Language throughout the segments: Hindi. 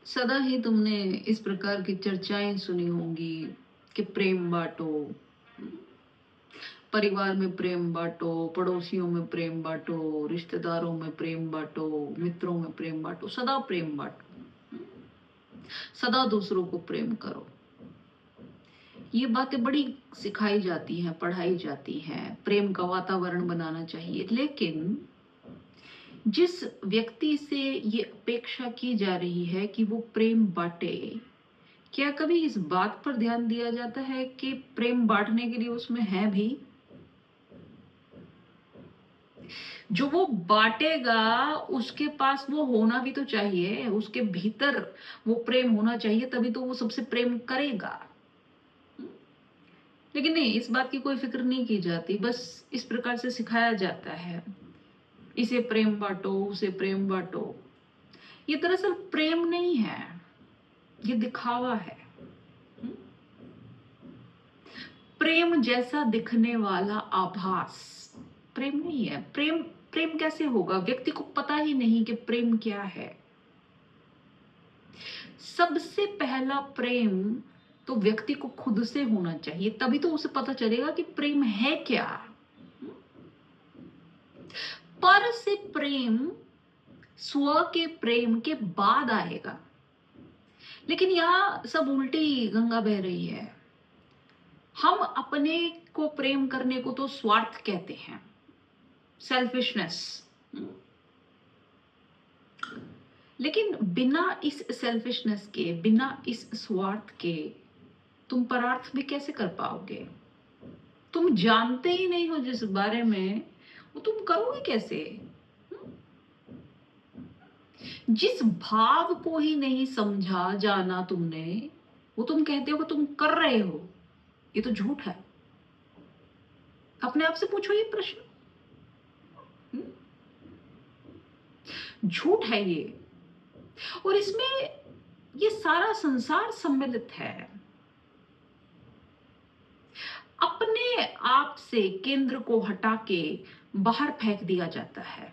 सदा ही तुमने इस प्रकार की चर्चाएं सुनी होंगी कि प्रेम बांटो, परिवार में प्रेम बांटो, पड़ोसियों में प्रेम बांटो, रिश्तेदारों में प्रेम बांटो, मित्रों में प्रेम बांटो, सदा प्रेम बांटो, सदा दूसरों को प्रेम करो। ये बातें बड़ी सिखाई जाती हैं, पढ़ाई जाती हैं, प्रेम का वातावरण बनाना चाहिए। लेकिन जिस व्यक्ति से ये अपेक्षा की जा रही है कि वो प्रेम बांटे, क्या कभी इस बात पर ध्यान दिया जाता है कि प्रेम बांटने के लिए उसमें है भी? जो वो बांटेगा उसके पास वो होना भी तो चाहिए, उसके भीतर वो प्रेम होना चाहिए, तभी तो वो सबसे प्रेम करेगा। लेकिन नहीं, इस बात की कोई फिक्र नहीं की जाती, बस इस प्रकार से सिखाया जाता है, इसे प्रेम बांटो, उसे प्रेम बांटो। ये दरअसल प्रेम नहीं है, ये दिखावा है। प्रेम जैसा दिखने वाला आभास प्रेम नहीं है। प्रेम प्रेम कैसे होगा? व्यक्ति को पता ही नहीं कि प्रेम क्या है। सबसे पहला प्रेम तो व्यक्ति को खुद से होना चाहिए, तभी तो उसे पता चलेगा कि प्रेम है क्या। पर से प्रेम स्व के प्रेम के बाद आएगा। लेकिन यहां सब उल्टी गंगा बह रही है। हम अपने को प्रेम करने को तो स्वार्थ कहते हैं, सेल्फिशनेस। लेकिन बिना इस सेल्फिशनेस के, बिना इस स्वार्थ के तुम परार्थ भी कैसे कर पाओगे? तुम जानते ही नहीं हो जिस बारे में, वो तुम करोगे कैसे? जिस भाव को ही नहीं समझा जाना तुमने, वो तुम कहते हो कि तुम कर रहे हो। ये तो झूठ है। अपने आप से पूछो ये प्रश्न। झूठ है ये। और इसमें ये सारा संसार सम्मिलित है। अपने आप से केंद्र को हटा के बाहर फेंक दिया जाता है।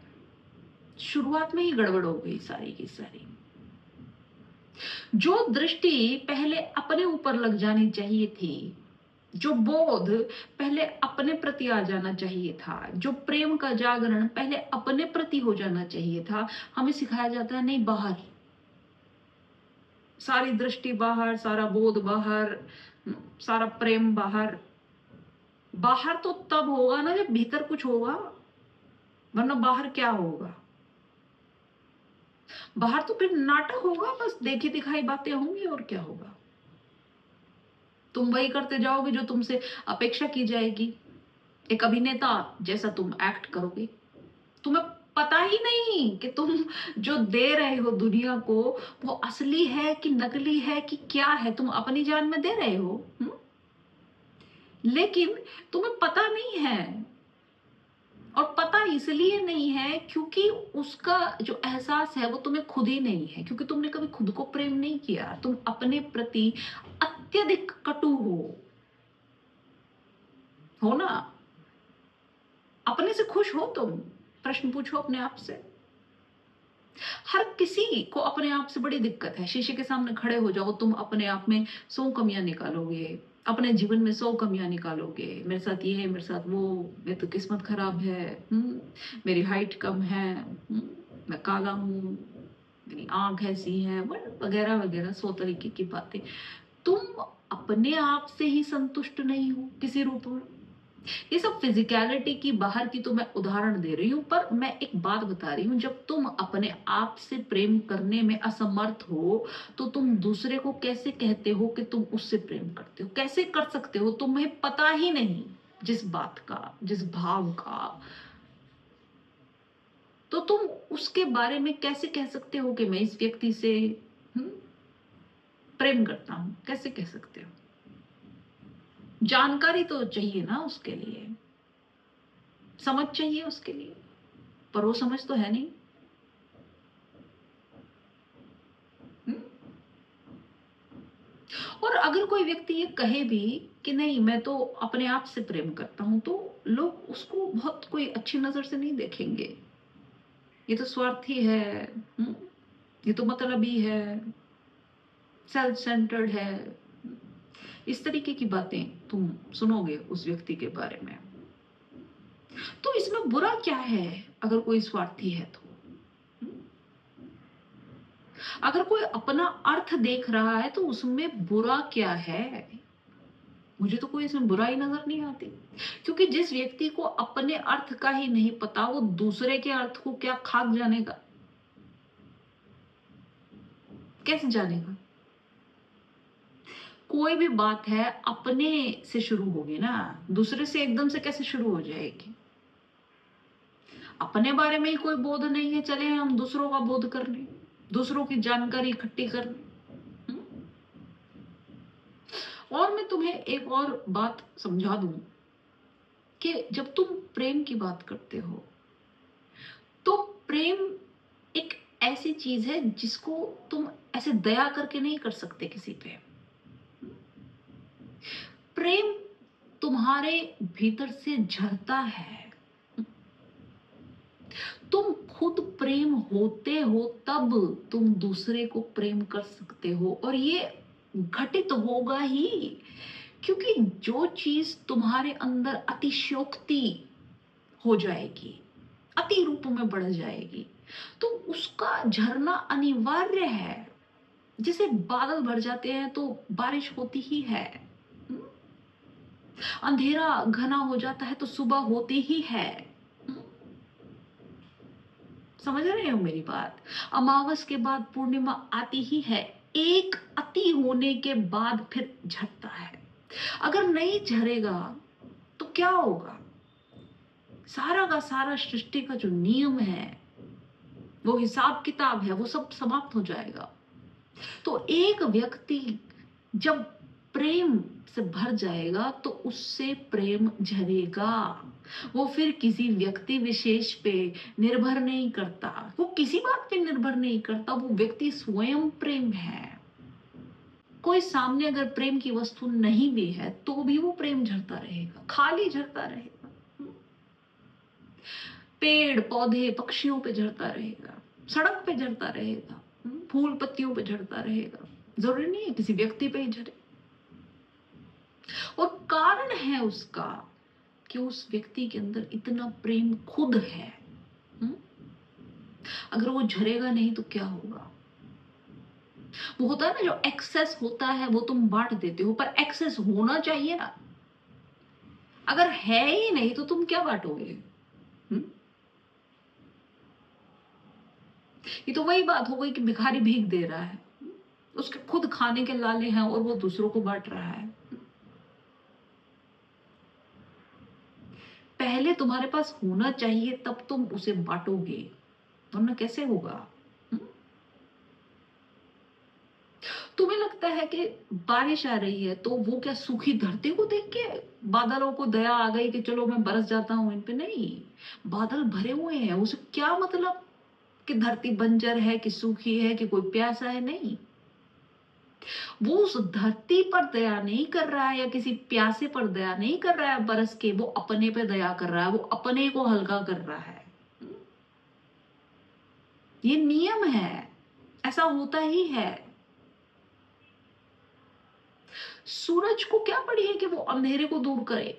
शुरुआत में ही गड़बड़ हो गई सारी की सारी। जो दृष्टि पहले अपने ऊपर लग जानी चाहिए थी, जो बोध पहले अपने प्रति आ जाना चाहिए था, जो प्रेम का जागरण पहले अपने प्रति हो जाना चाहिए था, हमें सिखाया जाता है नहीं, बाहर। सारी दृष्टि बाहर, सारा बोध बाहर, सारा प्रेम बाहर। बाहर तो तब होगा ना जब भीतर कुछ होगा, वरना बाहर क्या होगा? बाहर तो फिर नाटक होगा, बस देखी दिखाई बातें होंगी, और क्या होगा? तुम वही करते जाओगे जो तुमसे अपेक्षा की जाएगी। एक अभिनेता जैसा तुम एक्ट करोगे। तुम्हें पता ही नहीं कि तुम जो दे रहे हो दुनिया को, वो असली है कि नकली है कि क्या है। तुम अपनी जान में दे रहे हो, लेकिन तुम्हें पता नहीं है। और पता इसलिए नहीं है क्योंकि उसका जो एहसास है वो तुम्हें खुद ही नहीं है, क्योंकि तुमने कभी खुद को प्रेम नहीं किया। तुम अपने प्रति अत्यधिक कटु हो ना? अपने से खुश हो तुम? प्रश्न पूछो अपने आप से। हर किसी को अपने आप से बड़ी दिक्कत है। शीशे के सामने खड़े हो जाओ, तुम अपने आप में 100 कमियां निकालोगे, अपने जीवन में 100 कमियां निकालोगे। मेरे साथ ये है, मेरे साथ वो, मेरी तो किस्मत खराब है, मेरी हाइट कम है, मैं काला हूँ, मेरी आंख ऐसी है, वगैरह वगैरह 100 तरीके की बातें। तुम अपने आप से ही संतुष्ट नहीं हो किसी रूप में। ये सब फिजिकलिटी की बाहर की तो मैं उदाहरण दे रही हूँ, पर मैं एक बात बता रही हूँ, जब तुम अपने आप से प्रेम करने में असमर्थ हो, तो तुम दूसरे को कैसे कहते हो कि तुम उससे प्रेम करते हो? कैसे कर सकते हो? तुम्हें पता ही नहीं जिस बात का, जिस भाव का, तो तुम उसके बारे में कैसे कह सकते हो कि मैं इस व्यक्ति से प्रेम करता हूं? कैसे कह सकते हो? जानकारी तो चाहिए ना उसके लिए, समझ चाहिए उसके लिए, पर वो समझ तो है नहीं। और अगर कोई व्यक्ति ये कहे भी कि नहीं, मैं तो अपने आप से प्रेम करता हूं, तो लोग उसको बहुत कोई अच्छी नजर से नहीं देखेंगे। ये तो स्वार्थी है, ये तो मतलबी है, सेल्फ सेंटर्ड है, इस तरीके की बातें तुम सुनोगे उस व्यक्ति के बारे में। तो इसमें बुरा क्या है अगर कोई स्वार्थी है तो? अगर कोई अपना अर्थ देख रहा है तो उसमें बुरा क्या है? मुझे तो कोई इसमें बुराई नजर नहीं आती, क्योंकि जिस व्यक्ति को अपने अर्थ का ही नहीं पता वो दूसरे के अर्थ को क्या खाक जानेगा, कैसे जानेगा? कोई भी बात है अपने से शुरू होगी ना, दूसरे से एकदम से कैसे शुरू हो जाएगी? अपने बारे में ही कोई बोध नहीं है, चले हम दूसरों का बोध करने, दूसरों की जानकारी इकट्ठी करने। और मैं तुम्हें एक और बात समझा दूं कि जब तुम प्रेम की बात करते हो तो प्रेम एक ऐसी चीज है जिसको तुम ऐसे दया करके नहीं कर सकते किसी पे। प्रेम तुम्हारे भीतर से झरता है, तुम खुद प्रेम होते हो तब तुम दूसरे को प्रेम कर सकते हो, और ये घटित होगा ही, क्योंकि जो चीज तुम्हारे अंदर अतिशयोक्ति हो जाएगी, अति रूप में बढ़ जाएगी, तो उसका झरना अनिवार्य है। जैसे बादल भर जाते हैं तो बारिश होती ही है, अंधेरा घना हो जाता है तो सुबह होती ही है। समझ रहे हो मेरी बात? अमावस के बाद पूर्णिमा आती ही है, एक अति होने के बाद फिर झरता है। अगर नहीं झरेगा तो क्या होगा? सारा का सारा सृष्टि का जो नियम है, वो हिसाब किताब है, वो सब समाप्त हो जाएगा। तो एक व्यक्ति जब प्रेम से भर जाएगा तो उससे प्रेम झरेगा। वो फिर किसी व्यक्ति विशेष पे निर्भर नहीं करता, वो किसी बात पे निर्भर नहीं करता, वो व्यक्ति स्वयं प्रेम है। कोई सामने अगर प्रेम की वस्तु नहीं भी है तो भी वो प्रेम झरता रहेगा, खाली झरता रहेगा। पेड़ पौधे पक्षियों पे झरता रहेगा, सड़क पे झरता रहेगा, फूल पत्तियों पे झरता रहेगा, जरूरी नहीं है किसी व्यक्ति पे ही झरे। और कारण है उसका कि उस व्यक्ति के अंदर इतना प्रेम खुद है। अगर वो झरेगा नहीं तो क्या होगा? वो होता है ना, जो एक्सेस होता है वो तुम बांट देते हो, पर एक्सेस होना चाहिए ना। अगर है ही नहीं तो तुम क्या बांटोगे? ये तो वही बात हो गई कि भिखारी भीख दे रहा है, उसके खुद खाने के लाले हैं और वो दूसरों को बांट रहा है। पहले तुम्हारे पास होना चाहिए तब तुम उसे बांटोगे, वरना कैसे होगा? तुम्हें लगता है कि बारिश आ रही है तो वो क्या सूखी धरती को देख के बादलों को दया आ गई कि चलो मैं बरस जाता हूं इन पे? नहीं, बादल भरे हुए हैं, उसे क्या मतलब कि धरती बंजर है कि सूखी है कि कोई प्यासा है? नहीं, वो उस धरती पर दया नहीं कर रहा है या किसी प्यासे पर दया नहीं कर रहा है बरस के, वो अपने पे दया कर रहा है, वो अपने को हल्का कर रहा है। ये नियम है, ऐसा होता ही है। सूरज को क्या पड़ी है कि वो अंधेरे को दूर करे?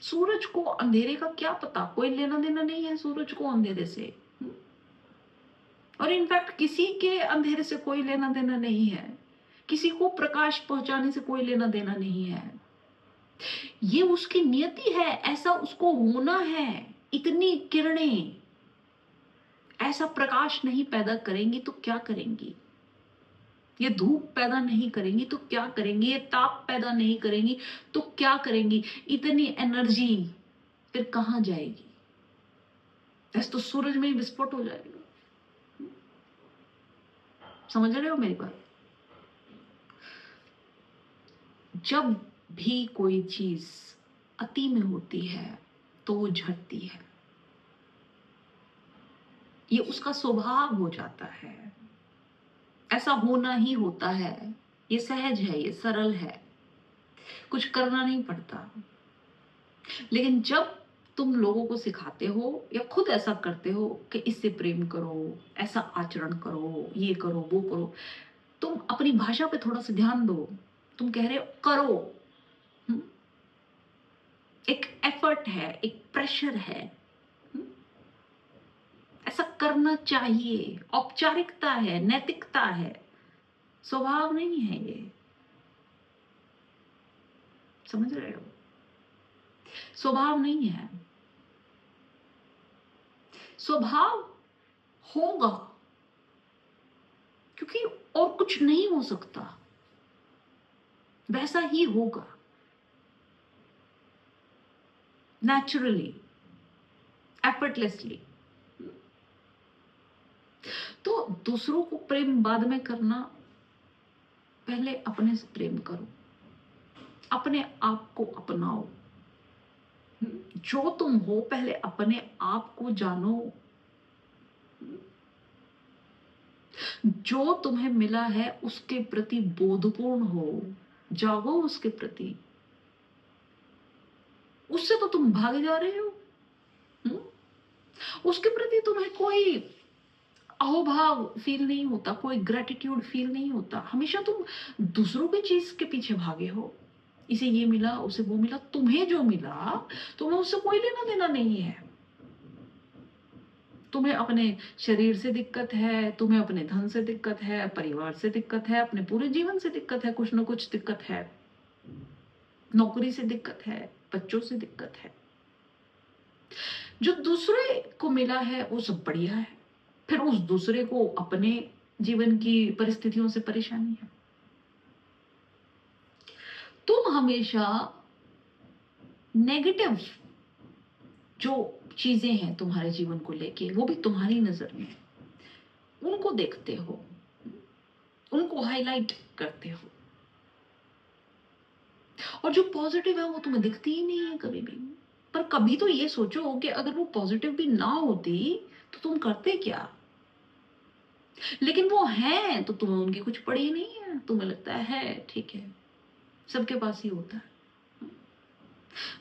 सूरज को अंधेरे का क्या पता, कोई लेना देना नहीं है सूरज को अंधेरे से। और इनफैक्ट किसी के अंधेरे से कोई लेना देना नहीं है, किसी को प्रकाश पहुंचाने से कोई लेना देना नहीं है। ये उसकी नियति है, ऐसा उसको होना है। इतनी किरणें ऐसा प्रकाश नहीं पैदा करेंगी तो क्या करेंगी? ये धूप पैदा नहीं करेंगी तो क्या करेंगी? ये ताप पैदा नहीं करेंगी तो क्या करेंगी? इतनी एनर्जी फिर कहां जाएगी? ऐसे तो सूरज में ही विस्फोट हो जाएगा। समझ रहे हो मेरी बात? जब भी कोई चीज अति में होती है तो वो झड़ती है, ये उसका स्वभाव हो जाता है, ऐसा होना ही होता है। ये सहज है, ये सरल है, कुछ करना नहीं पड़ता। लेकिन जब तुम लोगों को सिखाते हो या खुद ऐसा करते हो कि इससे प्रेम करो, ऐसा आचरण करो, ये करो, वो करो, तुम अपनी भाषा पे थोड़ा सा ध्यान दो। तुम कह रहे हो करो, हम्म? एक एफर्ट है, एक प्रेशर है, हम्म? ऐसा करना चाहिए, औपचारिकता है, नैतिकता है, स्वभाव नहीं है ये। समझ रहे हो? स्वभाव नहीं है। स्वभाव होगा, क्योंकि और कुछ नहीं हो सकता, वैसा ही होगा नेचुरली, एफर्टलेसली। तो दूसरों को प्रेम बाद में करना, पहले अपने से प्रेम करो, अपने आप को अपनाओ। जो तुम हो पहले अपने आप को जानो। जो तुम्हें मिला है उसके प्रति बोधपूर्ण हो, जागो उसके प्रति। उससे तो तुम भागे जा रहे हो। उसके प्रति तुम्हें कोई अहोभाव फील नहीं होता, कोई ग्रेटिट्यूड फील नहीं होता। हमेशा तुम दूसरों की चीज के पीछे भागे हो, इसे ये मिला, उसे वो मिला। तुम्हें जो मिला तुम्हें उससे कोई लेना देना नहीं है। तुम्हें अपने शरीर से दिक्कत है, तुम्हें अपने धन से दिक्कत है, परिवार से दिक्कत है, अपने पूरे जीवन से दिक्कत है, कुछ ना कुछ दिक्कत है, नौकरी से दिक्कत है, बच्चों से दिक्कत है। जो दूसरे को मिला है वो सब बढ़िया है, फिर उस दूसरे को अपने जीवन की परिस्थितियों से परेशानी है। तुम हमेशा नेगेटिव जो चीजें हैं तुम्हारे जीवन को लेके, वो भी तुम्हारी नजर में, उनको देखते हो, उनको हाईलाइट करते हो, और जो पॉजिटिव है वो तुम्हें दिखती ही नहीं है कभी भी। पर कभी तो ये सोचो कि अगर वो पॉजिटिव भी ना होती तो तुम करते क्या? लेकिन वो है तो तुम्हें उनकी कुछ पड़ी नहीं है, तुम्हें लगता है ठीक है, सबके पास ही होता है।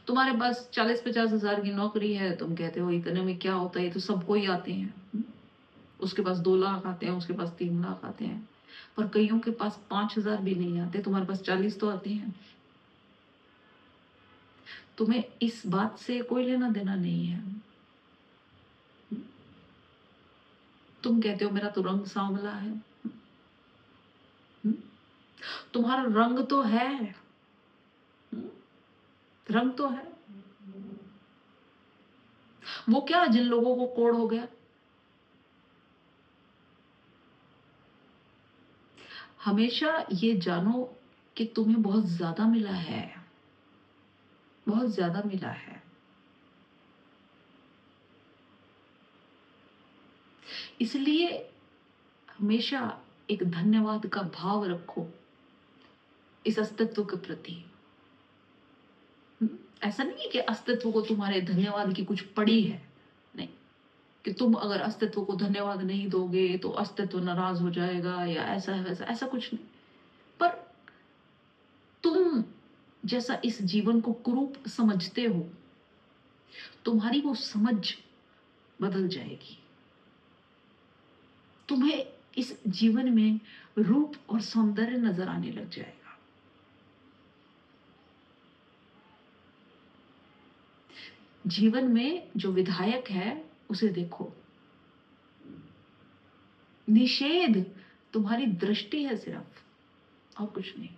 तुम्हारे पास 40-50 हजार की नौकरी है, तुम कहते हो इतने में क्या होता है, ये तो सबको ही आते हैं। उसके पास 2 लाख आते हैं, उसके पास 3 लाख आते हैं, पर कईयों के पास 5,000 भी नहीं आते, तुम्हारे पास 40 तो आते हैं। तुम्हें इस बात से कोई लेना देना नहीं है। तुम कहते हो मेरा तो रंग सांवला है। तुम्हारा रंग तो है, रंग तो है। वो क्या जिन लोगों को कोढ़ हो गया। हमेशा ये जानो कि तुम्हें बहुत ज्यादा मिला है, बहुत ज्यादा मिला है। इसलिए हमेशा एक धन्यवाद का भाव रखो इस अस्तित्व के प्रति। ऐसा नहीं है कि अस्तित्व को तुम्हारे धन्यवाद की कुछ पड़ी है, नहीं, कि तुम अगर अस्तित्व को धन्यवाद नहीं दोगे तो अस्तित्व नाराज हो जाएगा या ऐसा है वैसा, ऐसा कुछ नहीं। पर तुम जैसा इस जीवन को कुरूप समझते हो, तुम्हारी वो समझ बदल जाएगी। तुम्हें इस जीवन में रूप और सौंदर्य नजर आने लग जाएगा। जीवन में जो विधायक है उसे देखो, निषेध तुम्हारी दृष्टि है सिर्फ, और कुछ नहीं।